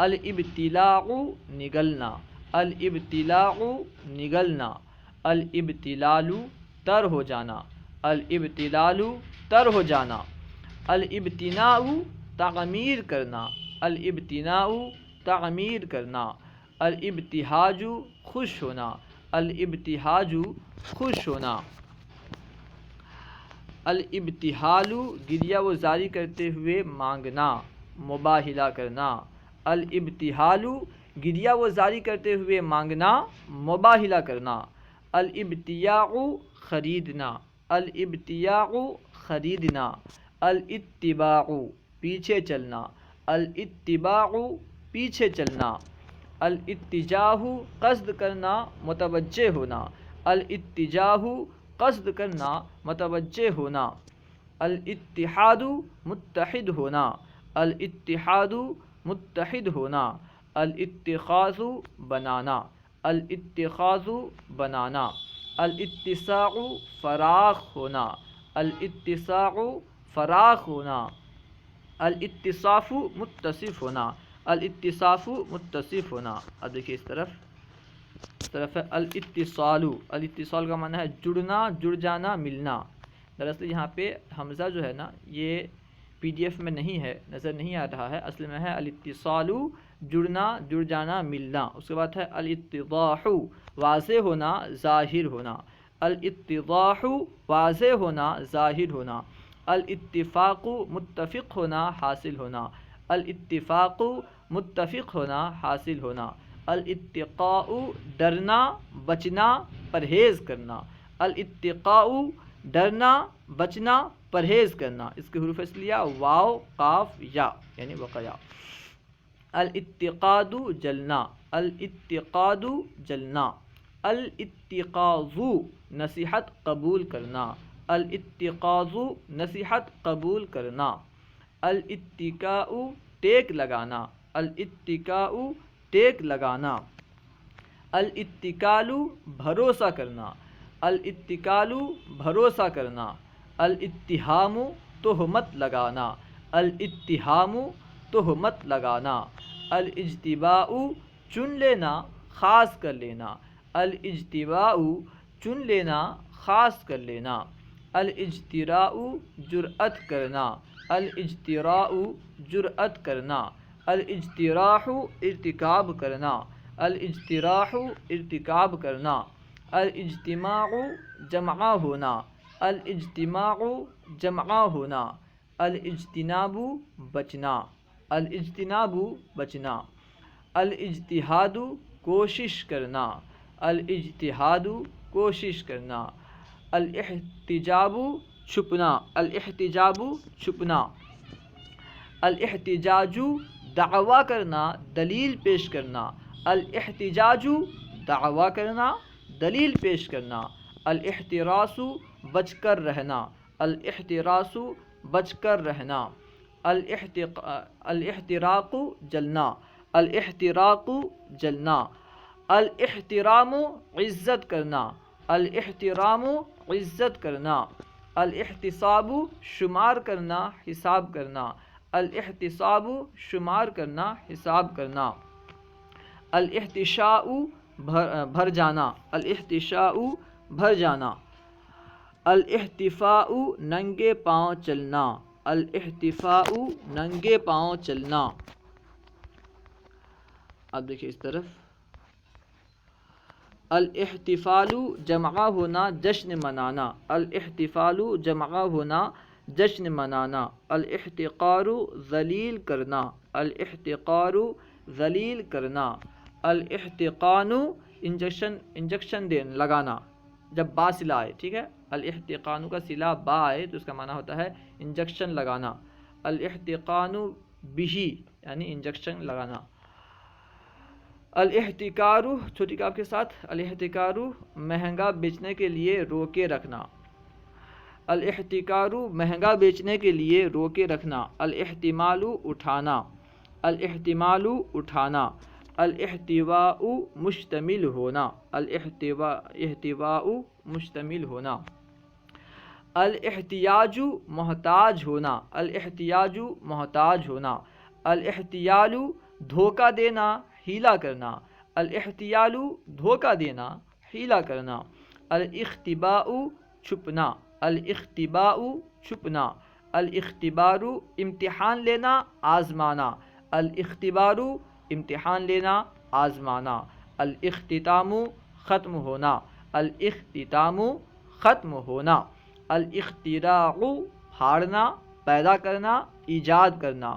الابتلاع نگلنا، الابتلاع نگلنا، الابتلال تر ہو جانا، الابتلال تر ہو جانا، الابتناء تعمیر کرنا، الابتناء تعمیر کرنا، الابتہاج خوش ہونا، الابتہاج خوش ہونا، الابتحال گریہ و زاری کرتے ہوئے مانگنا، مباہلہ کرنا، الابتحال گریہ و زاری کرتے ہوئے مانگنا، مباہلہ کرنا، الابتیاع خریدنا، الابتیاع خریدنا، الاتباع پیچھے چلنا، الاتباع پیچھے چلنا، الاتجاہ قصد کرنا، متوجہ ہونا، الاتجاہ قصد کرنا، متوجہ ہونا، الاتحاد متحد ہونا، الاتحاد متحد ہونا، الاتخاذ بنانا، الاتخاذ بنانا، الاتساع فراخ ہونا، الاتساع فراخ ہونا، الاتصاف متصف ہونا، الاتصاف متصف ہونا۔ اب دیکھیے اس طرف ہے الاتصال، الاتصال کا معنی ہے جڑنا، جڑ جانا، ملنا۔ دراصل یہاں پہ حمزہ جو ہے نا یہ پی ڈی ایف میں نہیں ہے، نظر نہیں آ رہا ہے، اصل میں ہے الاتصال جڑنا، جڑ جانا، ملنا۔ اس کے بعد ہے الاتضاح واضح ہونا، ظاہر ہونا، الاتضاح واضح ہونا، ظاہر ہونا، الاتفاق متفق ہونا، حاصل ہونا، الاتفاق متفق ہونا، حاصل ہونا، الاتقاء ڈرنا، بچنا، پرہیز کرنا، الاتقاء ڈرنا، بچنا، پرہیز کرنا۔ اس کے حروف اصلیہ واو، قاف، یا یعنی وقیا۔ الاتقاد جلنا، الاتقاد جلنا، الاتقاذ نصیحت قبول کرنا، الاتقاذ نصیحت قبول کرنا، الاتکاء ٹیک لگانا، الاتکاء ٹیک لگانا، الاتکال بھروسہ کرنا، الاتکال بھروسہ کرنا، الاتہام تہمت لگانا، الاتہام تہمت لگانا، الاجتباء چن لینا، خاص کر لینا، الاجتباء چن لینا، خاص کر لینا، الاجتراء جرأت کرنا، الاجتراء جرأت کرنا، الاجتراح ارتکاب کرنا، الاجتراح ارتکاب کرنا، الاجتماع جمع ہونا، الاجتماع جمع ہونا، الاجتناب بچنا، الاجتناب بچنا، الاجتہاد کوشش کرنا، الاجتہاد کوشش کرنا، الاحتجاب چھپنا، الاحتجاب چھپنا، الاحتجاج دعویٰ کرنا، دلیل پیش کرنا، الاحتجاج دعویٰ کرنا، دلیل پیش کرنا، الاحتراس بچ کر رہنا، الاحتراس بچ کر رہنا، الاحتراق جلنا، الاحتراق جلنا، الاحترام عزت کرنا، الاحترام عزت کرنا، الاحتساب شمار کرنا، حساب کرنا، الاحتساب شمار کرنا، حساب کرنا، الاحتشاء بھر جانا، الاحتشاء بھر جانا، الاحتفاء ننگے پاؤں چلنا، الاحتفاء ننگے پاؤں چلنا۔ اب دیکھیے اس طرف الاحتفال جمع ہونا، جشن منانا، الاحتفال جمع ہونا، جشن منانا، الاحتقار ذلیل کرنا، الاحتقار ذلیل کرنا، الاحتقان انجیکشن لگانا، جب با صلہ آئے، ٹھیک ہے، الاحتقان کا صلہ با آئے تو اس کا معنی ہوتا ہے انجیکشن لگانا، الاحتقان بھی یعنی انجیکشن لگانا، الاحتکار چھوٹی کاف کے ساتھ، الاحتکار مہنگا بیچنے کے لیے روکے رکھنا، الاحتکار مہنگا بیچنے کے لیے روکے رکھنا، الاحتمال اٹھانا، الاحتمال اٹھانا، الاحتواء مشتمل ہونا، الاحتواء مشتمل ہونا، الاحتیاج محتاج ہونا، الاحتیاج محتاج ہونا، الاحتیال دھوکہ دینا ہیلا کرنا، الاحتیال دھوکہ دینا ہیلا کرنا، الاختباء چھپنا، الاختباء چھپنا، الاختبار امتحان لینا آزمانا، الاختبار امتحان لینا آزمانا، الاختتام ختم ہونا، الاختتام ختم ہونا، الاختراع پھاڑنا پیدا کرنا ایجاد کرنا،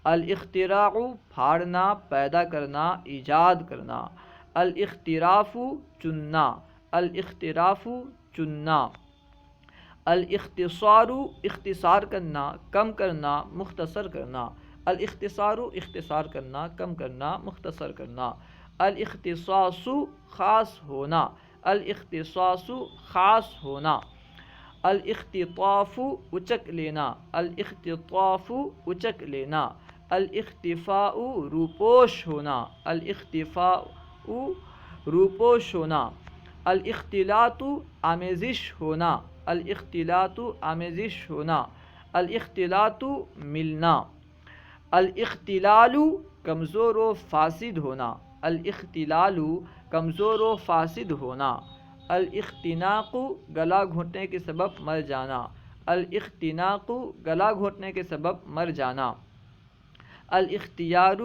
الاختراع پھاڑنا پیدا کرنا ایجاد کرنا، الاختراف چننا، الاختراف چننا، الاختصار اختصار کرنا کم کرنا مختصر کرنا، الاختصار اختصار کرنا کم کرنا مختصر کرنا، الاختصاص خاص ہونا، الاختصاص خاص ہونا، الاختطاف اچک لینا، الاختطاف اچک لینا، الاختفاء روپوش ہونا، الاختفاء روپوش ہونا، الاختلاط آمیزش ہونا، الاختلاط آمیزش ہونا، الاختلاط ملنا، الاختلال کمزور و فاسد ہونا، الاختلال کمزور و فاسد ہونا، الاختناق گلا گھونٹنے کے سبب مر جانا، الاختناق گلا گھونٹنے کے سبب مر جانا، الاختیار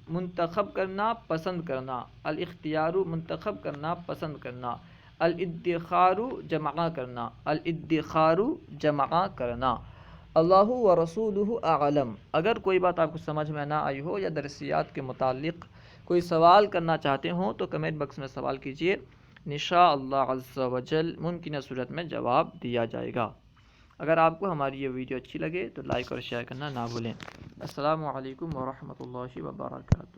منتخب کرنا پسند کرنا، الاختیار منتخب کرنا پسند کرنا، الادخار جمع کرنا، الادخار جمع کرنا۔ اللہ و رسولہ اعلم۔ اگر کوئی بات آپ کو سمجھ میں نہ آئی ہو یا درسیات کے متعلق کوئی سوال کرنا چاہتے ہوں تو کمنٹ باکس میں سوال کیجیے، انشاءاللہ عز و جل ممکنہ صورت میں جواب دیا جائے گا۔ اگر آپ کو ہماری یہ ویڈیو اچھی لگے تو لائک اور شیئر کرنا نہ بھولیں۔ السلام علیکم ورحمۃ اللہ وبرکاتہ۔